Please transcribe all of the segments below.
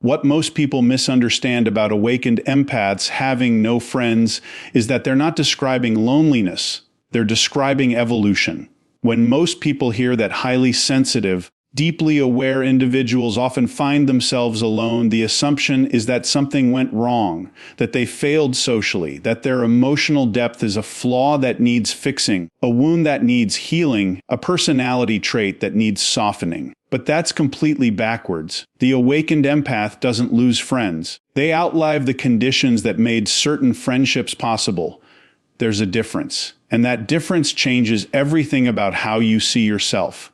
What most people misunderstand about awakened empaths having no friends is that they're not describing loneliness, they're describing evolution. When most people hear that highly sensitive, deeply aware individuals often find themselves alone, the assumption is that something went wrong, that they failed socially, that their emotional depth is a flaw that needs fixing, a wound that needs healing, a personality trait that needs softening. But that's completely backwards. The awakened empath doesn't lose friends. They outlive the conditions that made certain friendships possible. There's a difference, and that difference changes everything about how you see yourself.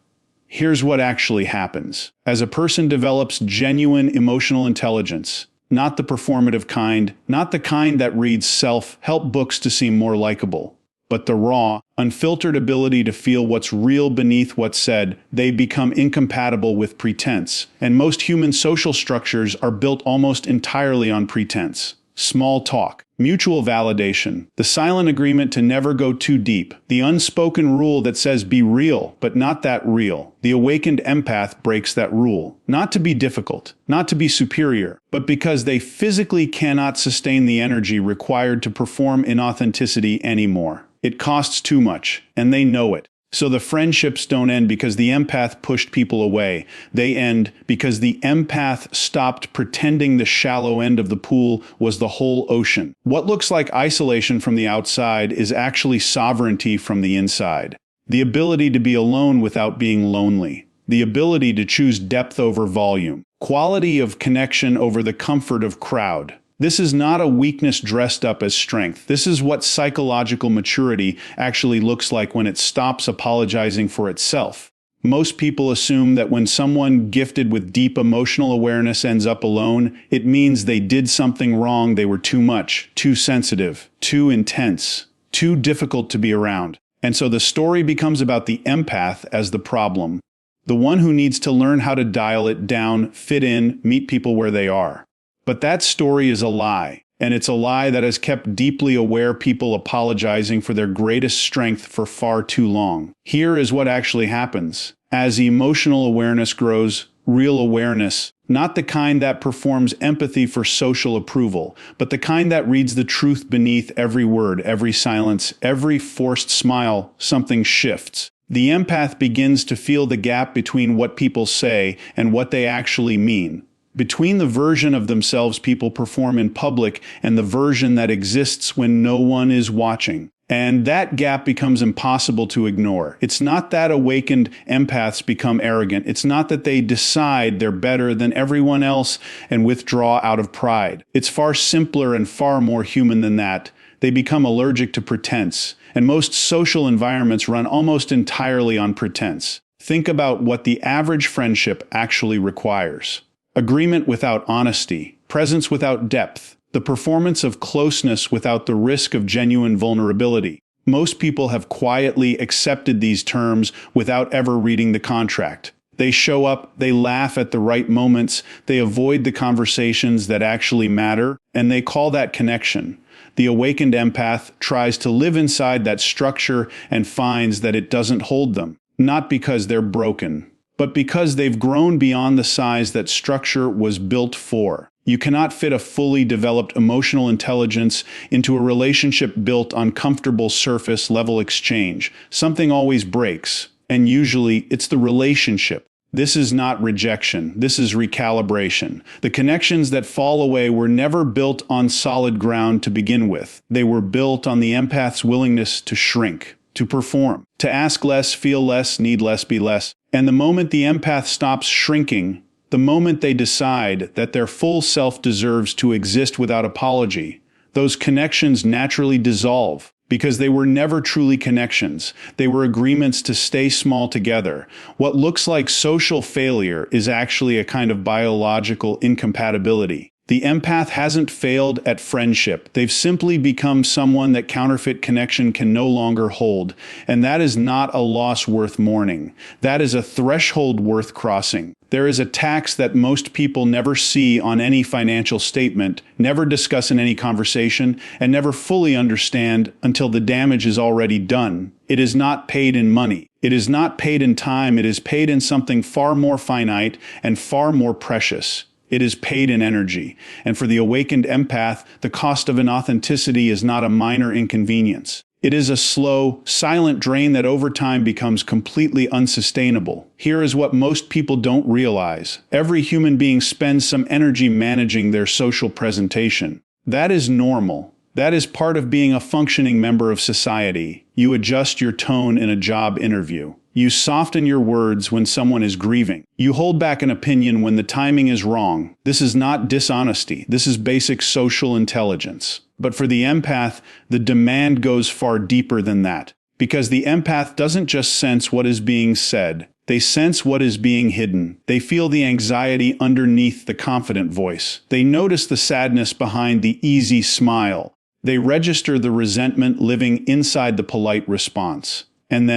Here's what actually happens. As a person develops genuine emotional intelligence, not the performative kind, not the kind that reads self-help books to seem more likable, but the raw, unfiltered ability to feel what's real beneath what's said, they become incompatible with pretense. And most human social structures are built almost entirely on pretense. Small talk, mutual validation, the silent agreement to never go too deep, the unspoken rule that says be real, but not that real. The awakened empath breaks that rule, not to be difficult, not to be superior, but because they physically cannot sustain the energy required to perform inauthenticity anymore. It costs too much, and they know it. So the friendships don't end because the empath pushed people away. They end because the empath stopped pretending the shallow end of the pool was the whole ocean. What looks like isolation from the outside is actually sovereignty from the inside. The ability to be alone without being lonely. The ability to choose depth over volume. Quality of connection over the comfort of crowd. This is not a weakness dressed up as strength. This is what psychological maturity actually looks like when it stops apologizing for itself. Most people assume that when someone gifted with deep emotional awareness ends up alone, it means they did something wrong, they were too much, too sensitive, too intense, too difficult to be around. And so the story becomes about the empath as the problem, the one who needs to learn how to dial it down, fit in, meet people where they are. But that story is a lie, and it's a lie that has kept deeply aware people apologizing for their greatest strength for far too long. Here is what actually happens. As emotional awareness grows, real awareness, not the kind that performs empathy for social approval, but the kind that reads the truth beneath every word, every silence, every forced smile, something shifts. The empath begins to feel the gap between what people say and what they actually mean. Between the version of themselves people perform in public and the version that exists when no one is watching. And that gap becomes impossible to ignore. It's not that awakened empaths become arrogant. It's not that they decide they're better than everyone else and withdraw out of pride. It's far simpler and far more human than that. They become allergic to pretense. And most social environments run almost entirely on pretense. Think about what the average friendship actually requires. Agreement without honesty, presence without depth, the performance of closeness without the risk of genuine vulnerability. Most people have quietly accepted these terms without ever reading the contract. They show up, they laugh at the right moments, they avoid the conversations that actually matter, and they call that connection. The awakened empath tries to live inside that structure and finds that it doesn't hold them, not because they're broken, but because they've grown beyond the size that structure was built for. You cannot fit a fully developed emotional intelligence into a relationship built on comfortable surface-level exchange. Something always breaks, and usually it's the relationship. This is not rejection, this is recalibration. The connections that fall away were never built on solid ground to begin with. They were built on the empath's willingness to shrink, to perform, to ask less, feel less, need less, be less. And the moment the empath stops shrinking, the moment they decide that their full self deserves to exist without apology, those connections naturally dissolve because they were never truly connections. They were agreements to stay small together. What looks like social failure is actually a kind of biological incompatibility. The empath hasn't failed at friendship. They've simply become someone that counterfeit connection can no longer hold. And that is not a loss worth mourning. That is a threshold worth crossing. There is a tax that most people never see on any financial statement, never discuss in any conversation, and never fully understand until the damage is already done. It is not paid in money. It is not paid in time. It is paid in something far more finite and far more precious. It is paid in energy. And for the awakened empath, the cost of inauthenticity is not a minor inconvenience. It is a slow, silent drain that over time becomes completely unsustainable. Here is what most people don't realize. Every human being spends some energy managing their social presentation. That is normal. That is part of being a functioning member of society. You adjust your tone in a job interview. You soften your words when someone is grieving. You hold back an opinion when the timing is wrong. This is not dishonesty. This is basic social intelligence. But for the empath, the demand goes far deeper than that. Because the empath doesn't just sense what is being said. They sense what is being hidden. They feel the anxiety underneath the confident voice. They notice the sadness behind the easy smile. They register the resentment living inside the polite response. And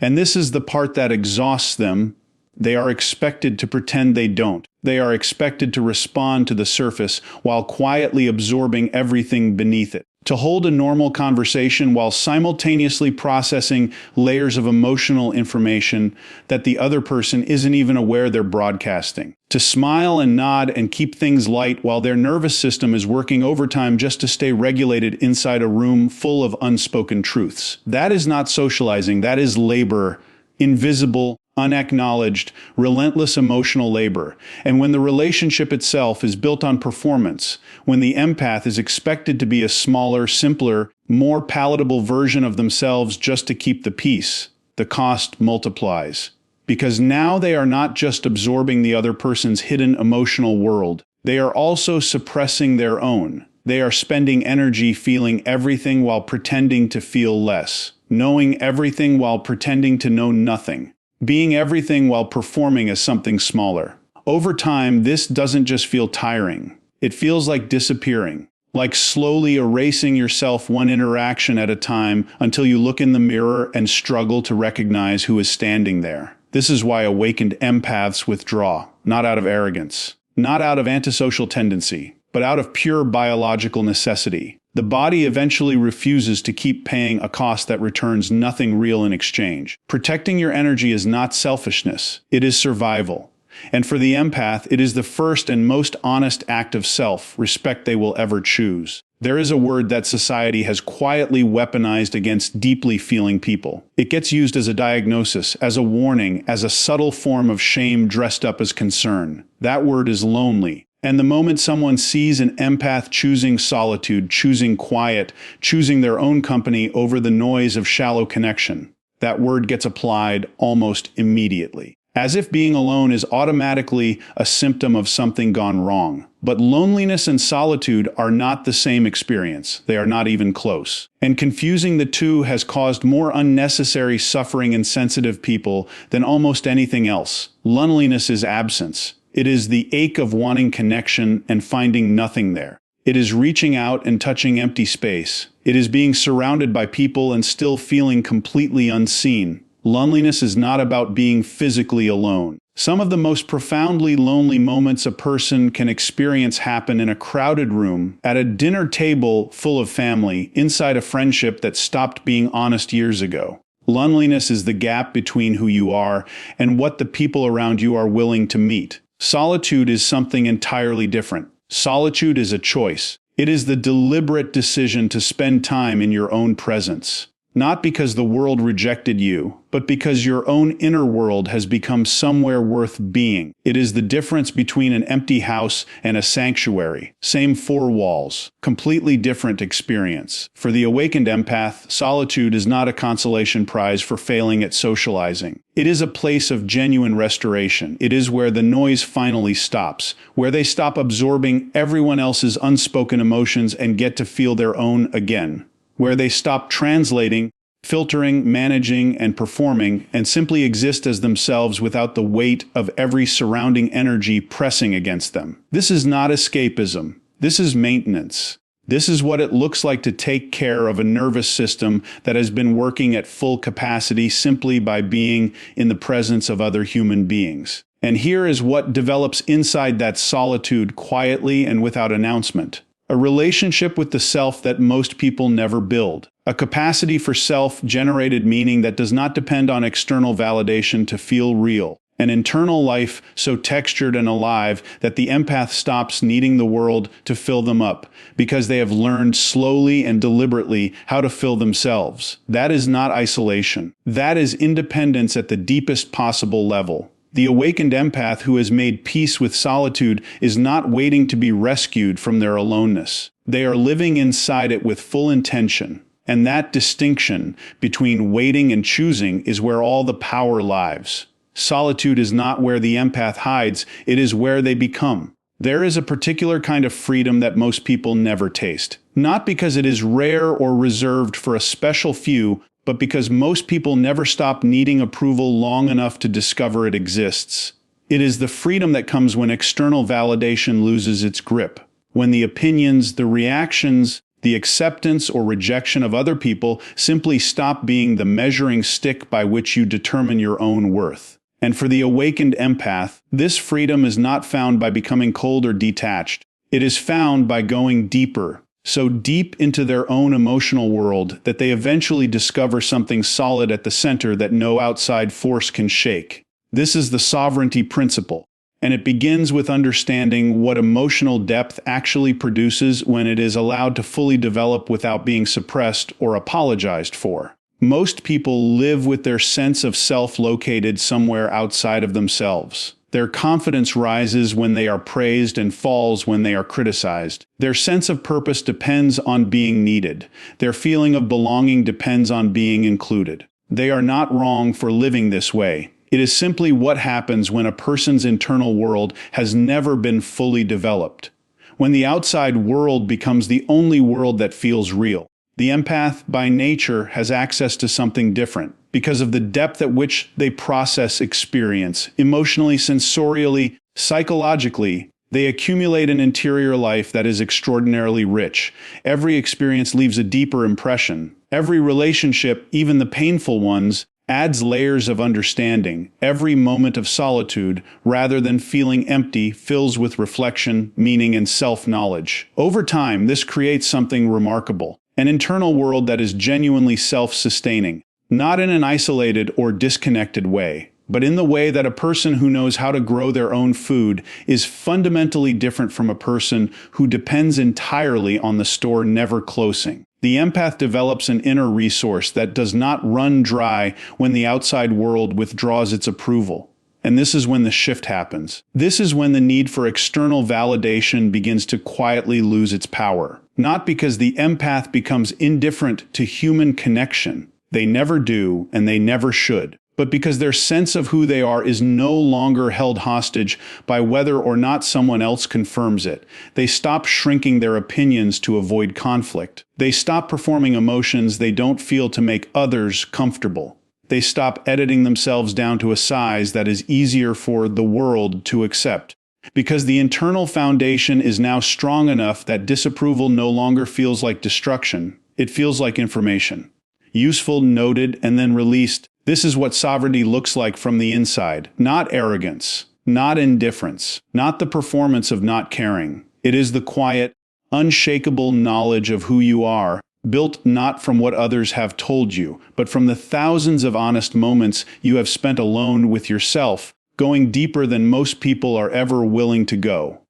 this is the part that exhausts them, they are expected to pretend they don't. They are expected to respond to the surface while quietly absorbing everything beneath it. To hold a normal conversation while simultaneously processing layers of emotional information that the other person isn't even aware they're broadcasting. To smile and nod and keep things light while their nervous system is working overtime just to stay regulated inside a room full of unspoken truths. That is not socializing, that is labor, invisible, unacknowledged, relentless emotional labor. And when the relationship itself is built on performance, when the empath is expected to be a smaller, simpler, more palatable version of themselves just to keep the peace, the cost multiplies. Because now they are not just absorbing the other person's hidden emotional world, they are also suppressing their own. They are spending energy feeling everything while pretending to feel less, knowing everything while pretending to know nothing. Being everything while performing as something smaller. Over time, this doesn't just feel tiring. It feels like disappearing, like slowly erasing yourself one interaction at a time until you look in the mirror and struggle to recognize who is standing there. This is why awakened empaths withdraw, not out of arrogance, not out of antisocial tendency, but out of pure biological necessity. The body eventually refuses to keep paying a cost that returns nothing real in exchange. Protecting your energy is not selfishness, it is survival. And for the empath, it is the first and most honest act of self-respect they will ever choose. There is a word that society has quietly weaponized against deeply feeling people. It gets used as a diagnosis, as a warning, as a subtle form of shame dressed up as concern. That word is lonely. And the moment someone sees an empath choosing solitude, choosing quiet, choosing their own company over the noise of shallow connection, that word gets applied almost immediately. As if being alone is automatically a symptom of something gone wrong. But loneliness and solitude are not the same experience. They are not even close. And confusing the two has caused more unnecessary suffering in sensitive people than almost anything else. Loneliness is absence. It is the ache of wanting connection and finding nothing there. It is reaching out and touching empty space. It is being surrounded by people and still feeling completely unseen. Loneliness is not about being physically alone. Some of the most profoundly lonely moments a person can experience happen in a crowded room, at a dinner table full of family, inside a friendship that stopped being honest years ago. Loneliness is the gap between who you are and what the people around you are willing to meet. Solitude is something entirely different. Solitude is a choice. It is the deliberate decision to spend time in your own presence. Not because the world rejected you, but because your own inner world has become somewhere worth being. It is the difference between an empty house and a sanctuary. Same four walls. Completely different experience. For the awakened empath, solitude is not a consolation prize for failing at socializing. It is a place of genuine restoration. It is where the noise finally stops, where they stop absorbing everyone else's unspoken emotions and get to feel their own again. Where they stop translating, filtering, managing, and performing, and simply exist as themselves without the weight of every surrounding energy pressing against them. This is not escapism. This is maintenance. This is what it looks like to take care of a nervous system that has been working at full capacity simply by being in the presence of other human beings. And here is what develops inside that solitude quietly and without announcement. A relationship with the self that most people never build. A capacity for self-generated meaning that does not depend on external validation to feel real. an internal life so textured and alive that the empath stops needing the world to fill them up, because they have learned slowly and deliberately how to fill themselves. That is not isolation. That is independence at the deepest possible level. The awakened empath who has made peace with solitude is not waiting to be rescued from their aloneness. They are living inside it with full intention. And that distinction between waiting and choosing is where all the power lies. Solitude is not where the empath hides, it is where they become. There is a particular kind of freedom that most people never taste. Not because it is rare or reserved for a special few, but because most people never stop needing approval long enough to discover it exists. It is the freedom that comes when external validation loses its grip, when the opinions, the reactions, the acceptance or rejection of other people simply stop being the measuring stick by which you determine your own worth. And for the awakened empath, this freedom is not found by becoming cold or detached. It is found by going deeper, so deep into their own emotional world that they eventually discover something solid at the center that no outside force can shake. This is the sovereignty principle, and it begins with understanding what emotional depth actually produces when it is allowed to fully develop without being suppressed or apologized for. Most people live with their sense of self located somewhere outside of themselves. Their confidence rises when they are praised and falls when they are criticized. Their sense of purpose depends on being needed. Their feeling of belonging depends on being included. They are not wrong for living this way. It is simply what happens when a person's internal world has never been fully developed. When the outside world becomes the only world that feels real. The empath, by nature, has access to something different because of the depth at which they process experience, emotionally, sensorially, psychologically. They accumulate an interior life that is extraordinarily rich. Every experience leaves a deeper impression. Every relationship, even the painful ones, adds layers of understanding. Every moment of solitude, rather than feeling empty, fills with reflection, meaning, and self-knowledge. Over time, this creates something remarkable. An internal world that is genuinely self-sustaining, not in an isolated or disconnected way, but in the way that a person who knows how to grow their own food is fundamentally different from a person who depends entirely on the store never closing. The empath develops an inner resource that does not run dry when the outside world withdraws its approval. And this is when the shift happens. This is when the need for external validation begins to quietly lose its power. Not because the empath becomes indifferent to human connection. They never do, and they never should. But because their sense of who they are is no longer held hostage by whether or not someone else confirms it. They stop shrinking their opinions to avoid conflict. They stop performing emotions they don't feel to make others comfortable. They stop editing themselves down to a size that is easier for the world to accept. Because the internal foundation is now strong enough that disapproval no longer feels like destruction. It feels like information. Useful, noted, and then released. This is what sovereignty looks like from the inside. Not arrogance, not indifference, not the performance of not caring. It is the quiet, unshakable knowledge of who you are, built not from what others have told you, but from the thousands of honest moments you have spent alone with yourself, going deeper than most people are ever willing to go.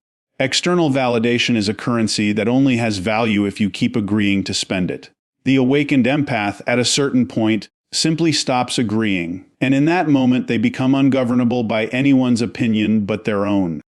External validation is a currency that only has value if you keep agreeing to spend it. The awakened empath, at a certain point, simply stops agreeing, and in that moment they become ungovernable by anyone's opinion but their own.